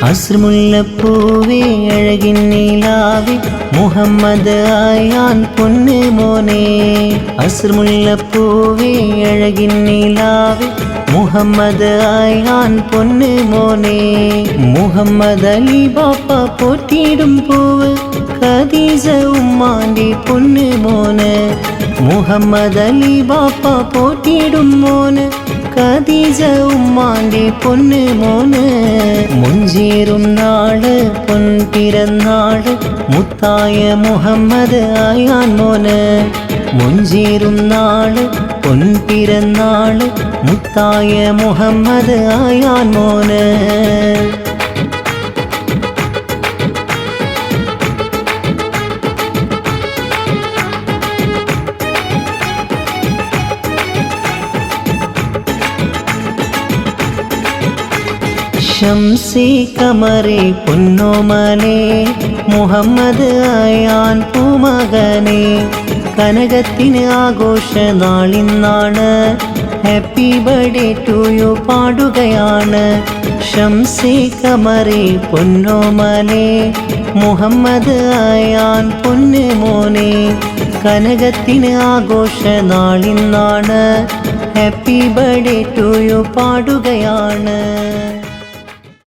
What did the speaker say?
അസ്മുല്ലപ്പൂവേ അഴകിൻ നിലാവേ മുഹമ്മദ് ആയാൻ പൊന്നു മോനെ. അസ്മുല്ലപ്പൂവേ അഴകിൻ നിലാവേ മുഹമ്മദ് ആയാൻ പൊന്നു മോനെ. മുഹമ്മദ് അലി ബാപ്പ പോറ്റിയിടും പൂവ് ഖദീജ ഉമ്മാന്റെ പൊന്നു മോന്. മുഹമ്മദ് അലി ബാപ്പ പോറ്റിയിടും മോന് ഖദീജ ഉമ്മാന്റെ പൊന്നു മോന്. മുഞ്ചേറും നാള് പൊൻപിറന്നാള് മുത്തായ മുഹമ്മദ് ആയാൻ മോന്. മുഞ്ചേറും നാള് പൊൻപിറന്നാള് മുത്തായ മുഹമ്മദ് ആയാൻ മോന്. ശംസേ കമറേ പൊന്നോമനെ മുഹമ്മദ് ആയാൻ പൂമകനെ. കനകത്തിന് ആഘോഷ നാളിന്നാണ് ഹാപ്പി ബർത്ത്ഡേ ടു യു പാടുകയാണ്. ശംസേ കമറേ പൊന്നോമനെ മുഹമ്മദ് ആയാൻ പൊന്നു മോനെ. കനകത്തിന് ആഘോഷ നാളിന്നാണ് ഹാപ്പി ബർത്ത്ഡേ ടു യു പാടുകയാണ്.